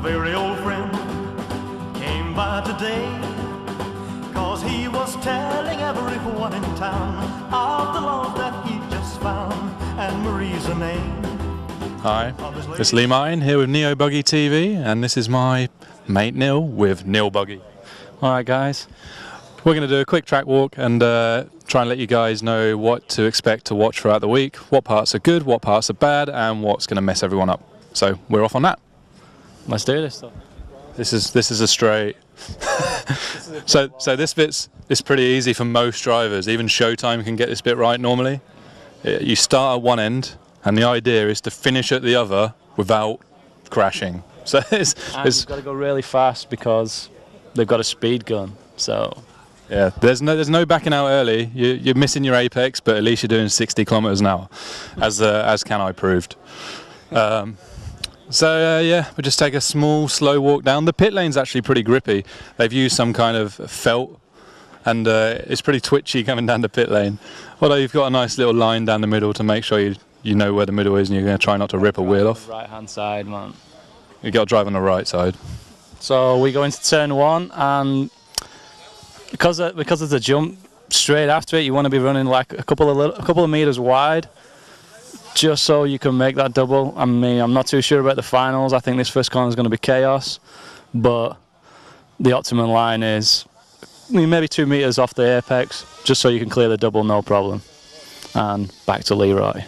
very old friend came by today, 'cause he was telling everyone in town of the love that he just found, and Marie's her name. Hi, it's Lee Martin here with Neo Buggy TV, and this is my mate Neil with Neil Buggy. Alright guys, we're going to do a quick track walk and try and let you guys know what to expect to watch throughout the week, what parts are good, what parts are bad, and what's going to mess everyone up. So we're off on that. Let's do this stuff. This is a straight. so this bit's pretty easy for most drivers. Even Showtime can get this bit right normally. You start at one end, and the idea is to finish at the other without crashing. So you've got to go really fast because they've got a speed gun. So yeah, there's no backing out early. You're missing your apex, but at least you're doing 60 kilometers an hour, as Can I proved. Yeah, we just take a small, slow walk down. The pit lane's actually pretty grippy. They've used some kind of felt, and it's pretty twitchy coming down the pit lane. Although you've got a nice little line down the middle to make sure you know where the middle is, and you're going to try not to rip a wheel off. Right hand side, man. You got to drive on the right side. So we go into turn one, and because of the jump straight after it, you want to be running like a couple of meters wide, just so you can make that double. I mean, I'm not too sure about the finals. I think this first corner is going to be chaos, but the optimum line is maybe 2 meters off the apex, just so you can clear the double, no problem. And back to Leroy.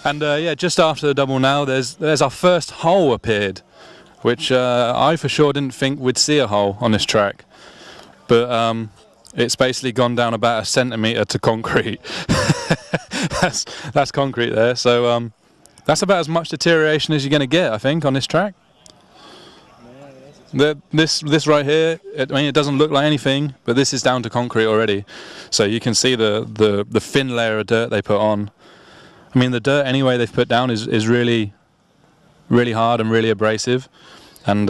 And yeah, just after the double now, there's our first hole appeared, which I for sure didn't think we'd see a hole on this track, but it's basically gone down about 1 centimetre to concrete. that's concrete there, so that's about as much deterioration as you're going to get, I think, on this track. This right here, I mean, it doesn't look like anything, but this is down to concrete already, so you can see the thin layer of dirt they put on. I mean, the dirt anyway they've put down is really hard and really abrasive, and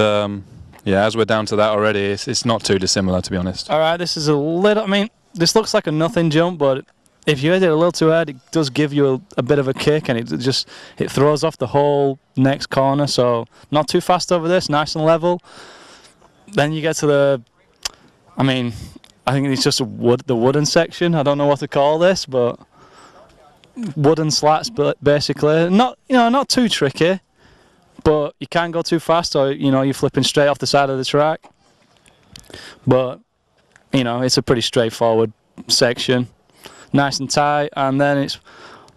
yeah, as we're down to that already, it's not too dissimilar, to be honest. All right, this is a little, I mean, this looks like a nothing jump, but if you hit it a little too hard, it does give you a bit of a kick, and it throws off the whole next corner. So not too fast over this, nice and level. Then you get to I mean, I think it's just the wooden section. I don't know what to call this, but wooden slats, but basically not too tricky, but you can't go too fast, or you're flipping straight off the side of the track. But it's a pretty straightforward section. Nice and tight, and then it's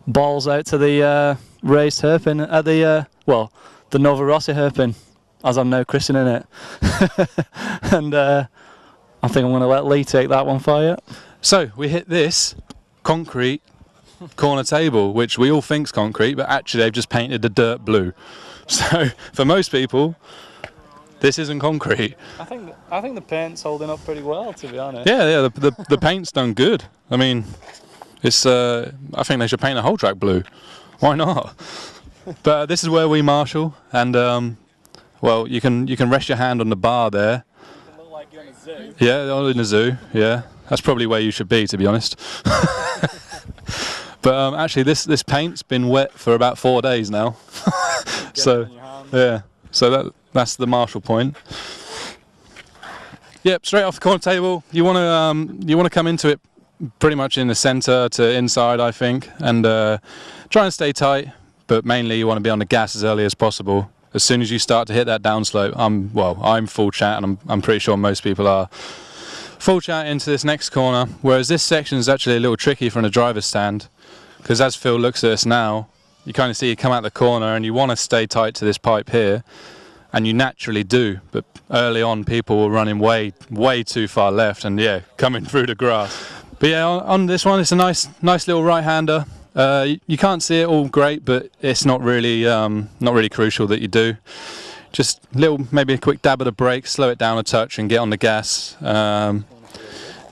balls out to the raised hairpin at the Nova Rossi hairpin, as I'm now christening it. And I think I'm going to let Lee take that one for you. So we hit this concrete corner table, which we all think's concrete, but actually they've just painted the dirt blue. So for most people, this isn't concrete. I think the paint's holding up pretty well, to be honest. Yeah, the paint's done good. I mean, it's I think they should paint the whole track blue. Why not? But this is where we marshal, and well, you can rest your hand on the bar there. You look like you're in a zoo. Yeah, in a zoo. Yeah, that's probably where you should be, to be honest. But actually, this paint's been wet for about 4 days now. So yeah, so that's the marshal point. Yep, straight off the corner table. You want to come into it pretty much in the centre to inside, I think, and try and stay tight. But mainly, you want to be on the gas as early as possible. As soon as you start to hit that downslope, I'm full chat, and I'm pretty sure most people are full chat into this next corner. Whereas this section is actually a little tricky from the driver's stand, because as Phil looks at us now, you kind of see you come out the corner and you want to stay tight to this pipe here, and you naturally do. But early on, people were running way too far left, and yeah, coming through the grass. But yeah, on this one, it's a nice little right-hander. You can't see it all great, but it's not really crucial that you do. Just maybe a quick dab of the brake, slow it down a touch, and get on the gas.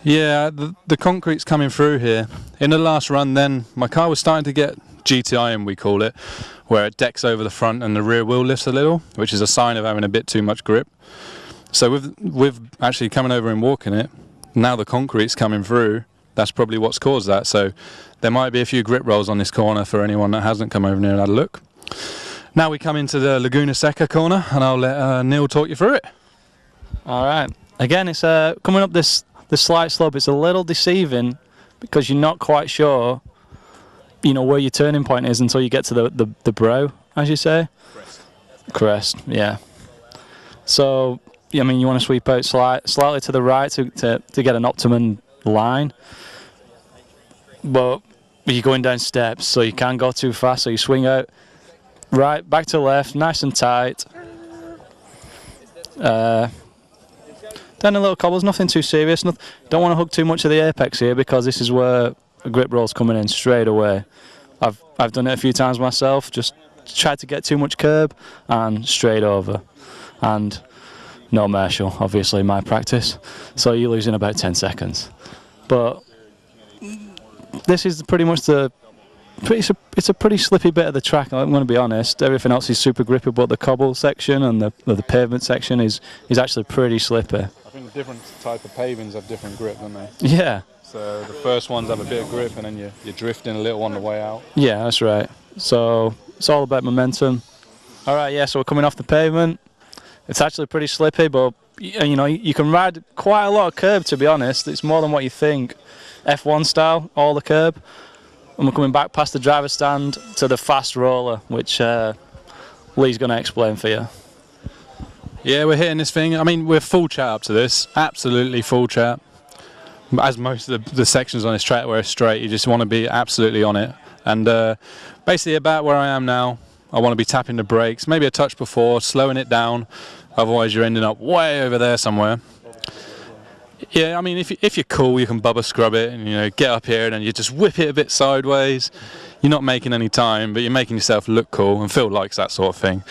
Yeah, the concrete's coming through here. In the last run, then my car was starting to get GTI, we call it, where it decks over the front and the rear wheel lifts a little, which is a sign of having a bit too much grip. So with actually coming over and walking it, now the concrete's coming through. That's probably what's caused that. So there might be a few grip rolls on this corner for anyone that hasn't come over near and had a look. Now we come into the Laguna Seca corner, and I'll let Neil talk you through it. All right. Again, it's coming up this slight slope. It's a little deceiving because you're not quite sure, you know, where your turning point is until you get to the brow, as you say. Crest. Yeah. So, I mean, you want to sweep out slightly to the right to get an optimum line, but you're going down steps, so you can't go too fast. So you swing out right, back to left, nice and tight. Down a little cobbles, nothing too serious. Don't want to hug too much of the apex here because this is where a grip roll's coming in straight away. I've done it a few times myself. Just tried to get too much curb and straight over, and no Marshall, obviously my practice. So you're losing about 10 seconds. But this is pretty much it's a pretty slippy bit of the track. I'm going to be honest. Everything else is super grippy, but the cobble section and the pavement section is actually pretty slippy. I think different type of pavings have different grip, don't they? Yeah. So the first ones have a bit of grip, and then you're drifting a little on the way out. Yeah, that's right. So it's all about momentum. All right, yeah. So we're coming off the pavement. It's actually pretty slippy, but you know you can ride quite a lot of curb. To be honest, it's more than what you think. F1 style, all the curb. And we're coming back past the driver's stand to the fast roller, which Lee's going to explain for you. Yeah, we're hitting this thing. I mean, we're full chat up to this. Absolutely full chat. As most of the sections on this track where it's straight, you just want to be absolutely on it. And basically about where I am now, I want to be tapping the brakes, maybe a touch before, slowing it down. Otherwise, you're ending up way over there somewhere. Yeah, I mean, if you're cool, you can bubba scrub it and, you know, get up here and then you just whip it a bit sideways. You're not making any time, but you're making yourself look cool, and Phil likes that sort of thing.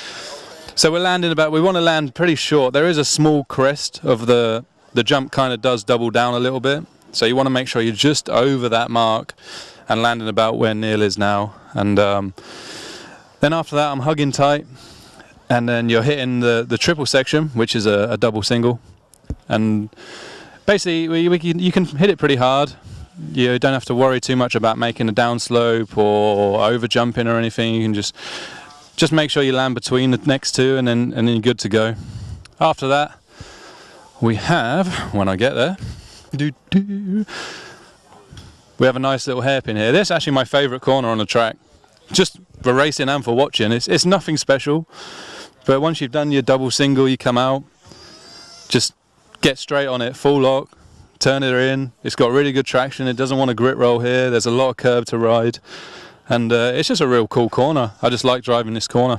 So we're landing we want to land pretty short. There is a small crest of the jump, kind of does double down a little bit. So you want to make sure you're just over that mark and landing about where Neil is now. And then after that, I'm hugging tight. And then you're hitting the triple section, which is a double single. And basically, you can hit it pretty hard. You don't have to worry too much about making a downslope or over jumping or anything. You can just make sure you land between the next two, and then you're good to go. After that, we have, when I get there, we have a nice little hairpin here. This is actually my favourite corner on the track, just for racing and for watching. It's nothing special, but once you've done your double single, you come out, just get straight on it, full lock, turn it in. It's got really good traction. It doesn't want to grit roll here. There's a lot of curb to ride, and it's just a real cool corner. I just like driving this corner.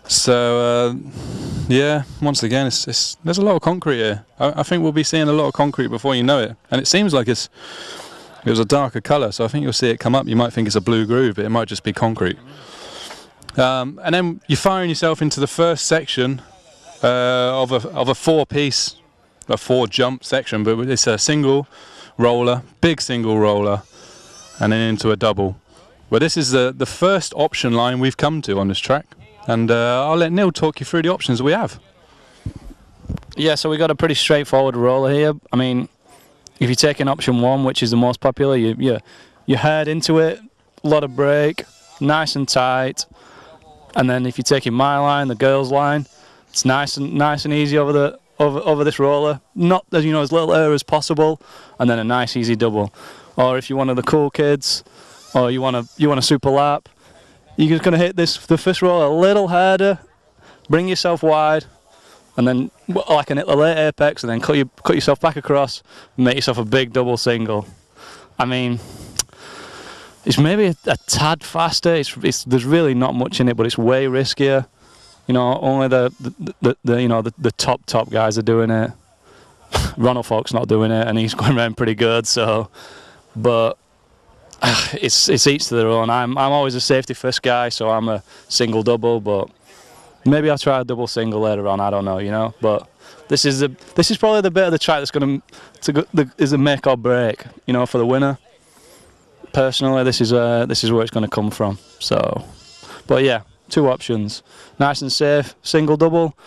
So yeah, once again, there's a lot of concrete here. I think we'll be seeing a lot of concrete before you know it, and it seems like it was a darker colour, so I think you'll see it come up. You might think it's a blue groove, but it might just be concrete. And then you're firing yourself into the first section of a four-piece, a four-jump section, but it's a single roller, big single roller, and then into a double. Well, this is the first option line we've come to on this track, and I'll let Neil talk you through the options we have. Yeah, so we got a pretty straightforward roller here. I mean, if you're taking option one, which is the most popular, you head into it, a lot of brake, nice and tight, and then if you're taking my line, the girls' line, it's nice and easy over this roller, not as little air as possible, and then a nice easy double. Or if you're one of the cool kids, or you want a super lap, you're just gonna hit the first roller a little harder, bring yourself wide, and then like a late apex, and then cut yourself back across and make yourself a big double single. I mean, it's maybe a tad faster. There's really not much in it, but it's way riskier. You know, only the top guys are doing it. Ronald Falk's not doing it, and he's going around pretty good. So, but it's each to their own. I'm always a safety first guy, so I'm a single double. But maybe I'll try a double single later on. I don't know, you know. But this is probably the bit of the track that's going is a make or break, you know, for the winner. Personally, this is where it's going to come from. So, but yeah, two options: nice and safe single double,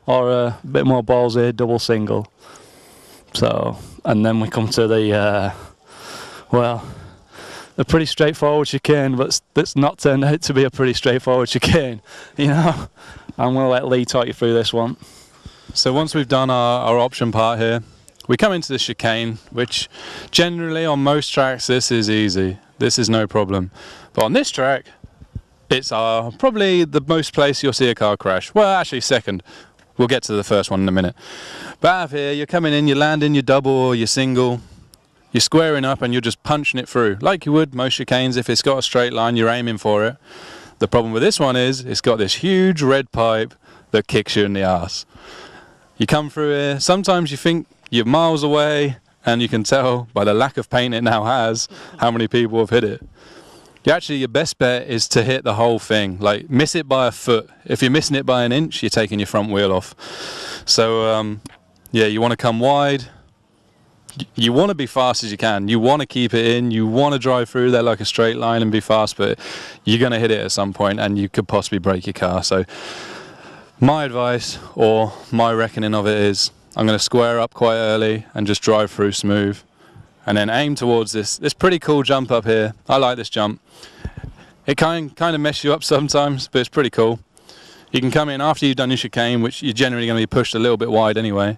or a bit more ballsy double single. So, and then we come to the well, a pretty straightforward chicane, but that's not turned out to be a pretty straightforward chicane. You know, I'm going to let Lee talk you through this one. So once we've done our option part here, we come into the chicane, which generally on most tracks this is easy. This is no problem. But on this track, it's probably the most place you'll see a car crash. Well, actually second. We'll get to the first one in a minute. But out of here, you're coming in, you're landing your double or your single, you're squaring up and you're just punching it through. Like you would most chicanes, if it's got a straight line, you're aiming for it. The problem with this one is, it's got this huge red pipe that kicks you in the arse. You come through here, sometimes you think you're miles away, and you can tell by the lack of paint it now has, how many people have hit it. Your best bet is to hit the whole thing, like miss it by a foot. If you're missing it by an inch, you're taking your front wheel off. So yeah, you want to come wide. You want to be fast as you can. You want to keep it in. You want to drive through there like a straight line and be fast, but you're going to hit it at some point and you could possibly break your car. So my advice, or my reckoning of it, is I'm going to square up quite early and just drive through smooth. And then aim towards this pretty cool jump up here. I like this jump. It kind of messes you up sometimes, but it's pretty cool. You can come in after you've done your chicane, which you're generally going to be pushed a little bit wide anyway.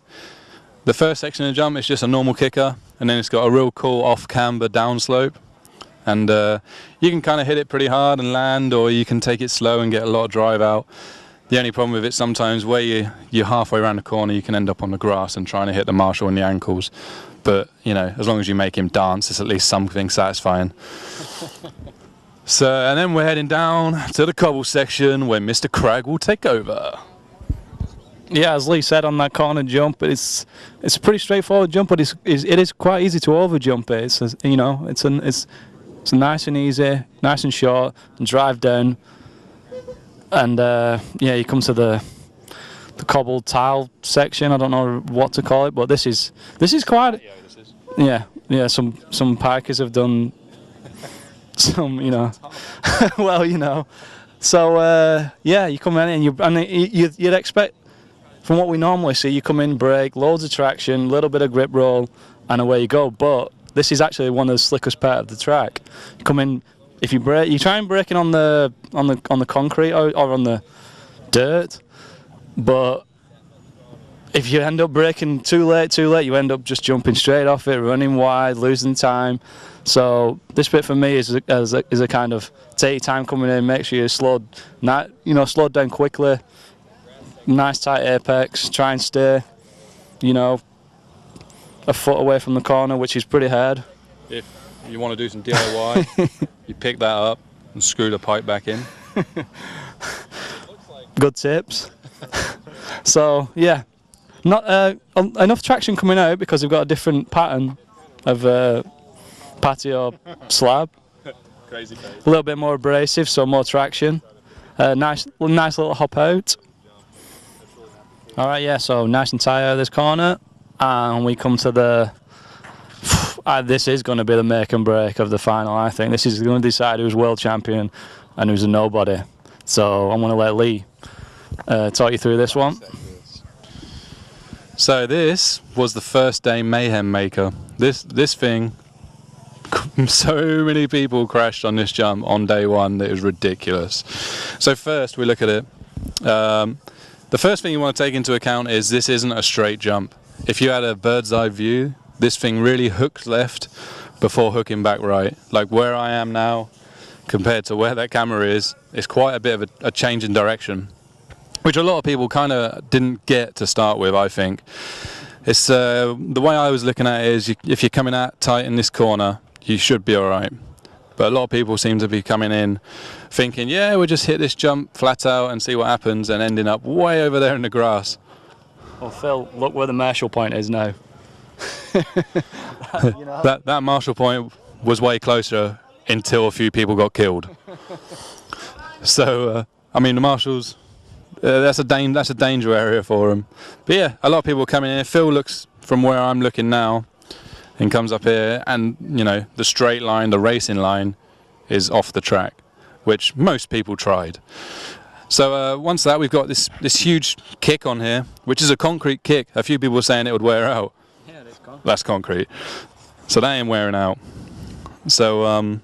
The first section of the jump is just a normal kicker, and then it's got a real cool off-camber downslope. And you can kind of hit it pretty hard and land, or you can take it slow and get a lot of drive out. The only problem with it sometimes, where you're halfway around the corner, you can end up on the grass and trying to hit the marshal in the ankles. But, you know, as long as you make him dance, it's at least something satisfying. So, and then we're heading down to the cobble section where Mr. Cragg will take over. Yeah, as Lee said on that corner jump, it's a pretty straightforward jump, but it is quite easy to over jump it. It's, you know, it's nice and easy, nice and short, and drive down. And yeah, you come to the cobbled tile section. I don't know what to call it, but this is quite. Yeah. Some pikers have done some, you know. Well, you know. So yeah, you come in and you'd expect, from what we normally see, you come in, brake, loads of traction, little bit of grip roll, and away you go. But this is actually one of the slickest part of the track. You come in, if you brake, you try and brake it on the concrete or on the dirt, but if you end up braking too late, you end up just jumping straight off it, running wide, losing time. So this bit for me is a kind of take your time coming in, make sure you're slowed down quickly, nice tight apex, try and stay, you know, a foot away from the corner, which is pretty hard. If you want to do some DIY, you pick that up and screw the pipe back in. Good tips. So yeah, not enough traction coming out because we've got a different pattern of patio slab. Crazy. A little bit more abrasive, so more traction. Nice little hop out. All right, yeah. So nice and tight out of this corner, and we come to the. This is going to be the make and break of the final. I think this is going to decide who's world champion and who's a nobody. So I'm going to let Lee talk you through this one. So this was the first day mayhem maker. This thing, so many people crashed on this jump on day one that it was ridiculous. So first we look at it. The first thing you want to take into account is this isn't a straight jump. If you had a bird's eye view, this thing really hooks left before hooking back right. Like where I am now compared to where that camera is, it's quite a bit of a change in direction, which a lot of people kind of didn't get to start with, I think. It's the way I was looking at it is if you're coming out tight in this corner, you should be all right. But a lot of people seem to be coming in thinking, yeah, we'll just hit this jump flat out and see what happens, and ending up way over there in the grass. Well, Phil, look where the Marshall point is now. that Marshall point was way closer until a few people got killed. So I mean, the marshals, that's a danger area for them. But yeah, a lot of people coming in. Phil looks from where I'm looking now and comes up here, and you know, the straight line, the racing line is off the track, which most people tried. So once that, we've got this huge kick on here, which is a concrete kick. A few people were saying it would wear out. Yeah, that's concrete. So that ain't wearing out. So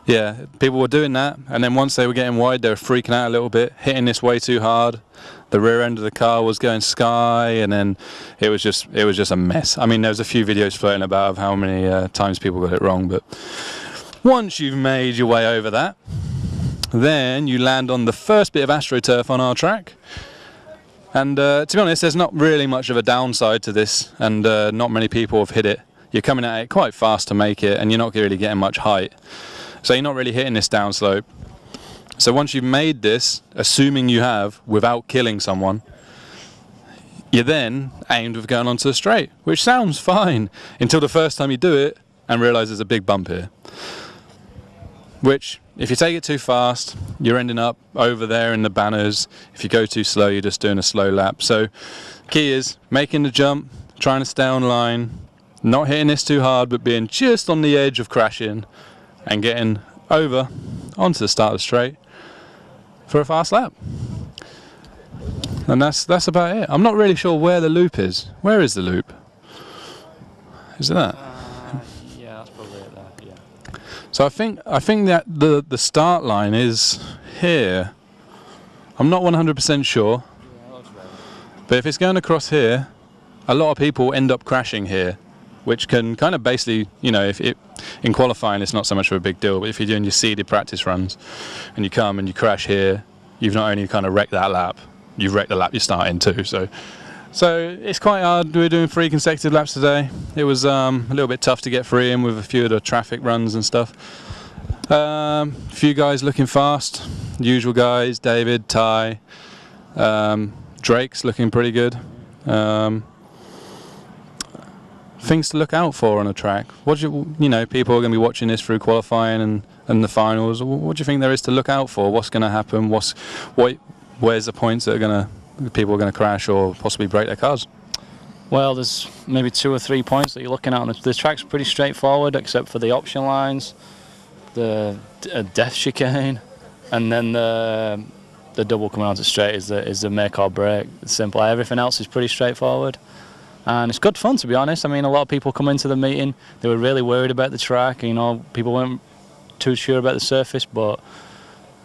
Yeah, people were doing that, and then once they were getting wide, they were freaking out a little bit, hitting this way too hard. The rear end of the car was going sky, and then it was just a mess. I mean, there's a few videos floating about of how many times people got it wrong, but once you've made your way over that, then you land on the first bit of AstroTurf on our track. And to be honest, there's not really much of a downside to this, and not many people have hit it. You're coming at it quite fast to make it, and you're not really getting much height. So you're not really hitting this downslope. So once you've made this, assuming you have, without killing someone, you're then aimed with going onto the straight, which sounds fine until the first time you do it and realise there's a big bump here. Which, if you take it too fast, you're ending up over there in the banners. If you go too slow, you're just doing a slow lap. So key is making the jump, trying to stay on line, not hitting this too hard, but being just on the edge of crashing, and getting over onto the start of the straight for a fast lap. And that's about it. I'm not really sure where the loop is. Where is the loop? Is it that? Yeah, that's probably it there. Yeah. So I think that the start line is here. I'm not 100% sure. But if it's going across here, a lot of people end up crashing here, which can kind of basically, you know, in qualifying it's not so much of a big deal, but if you're doing your seeded practice runs and you come and you crash here, you've not only kind of wrecked that lap, you've wrecked the lap you're starting too. So it's quite hard. We're doing 3 consecutive laps today. It was a little bit tough to get 3 in with a few of the traffic runs and stuff. A few guys looking fast, usual guys, David, Ty, Drake's looking pretty good. Things to look out for on a track. What do you know, people are going to be watching this through qualifying and the finals. What do you think there is to look out for? What's going to happen? Where's the points that people are going to crash or possibly break their cars? Well, there's maybe 2 or 3 points that you're looking at. The track's pretty straightforward, except for the option lines, the death chicane, and then the double coming onto straight is the make or break. It's simple. Everything else is pretty straightforward. And it's good fun, to be honest. I mean, a lot of people come into the meeting, they were really worried about the track. You know, people weren't too sure about the surface, but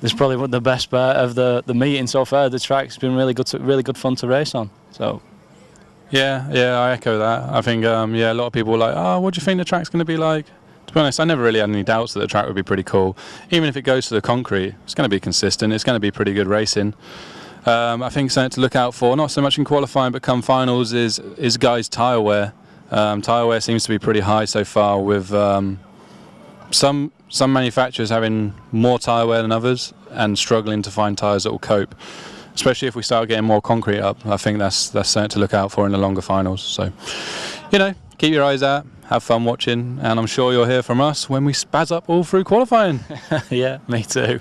this is probably the best part of the meeting so far. The track's been really good fun to race on. So, yeah, I echo that. I think, a lot of people were like, oh, what do you think the track's going to be like? To be honest, I never really had any doubts that the track would be pretty cool. Even if it goes to the concrete, it's going to be consistent. It's going to be pretty good racing. I think something to look out for, not so much in qualifying, but come finals, is guys' tyre wear. Tyre wear seems to be pretty high so far, with some manufacturers having more tyre wear than others and struggling to find tyres that will cope. Especially if we start getting more concrete up, I think that's something to look out for in the longer finals. So, you know, keep your eyes out, have fun watching, and I'm sure you'll hear from us when we spaz up all through qualifying. Yeah, me too.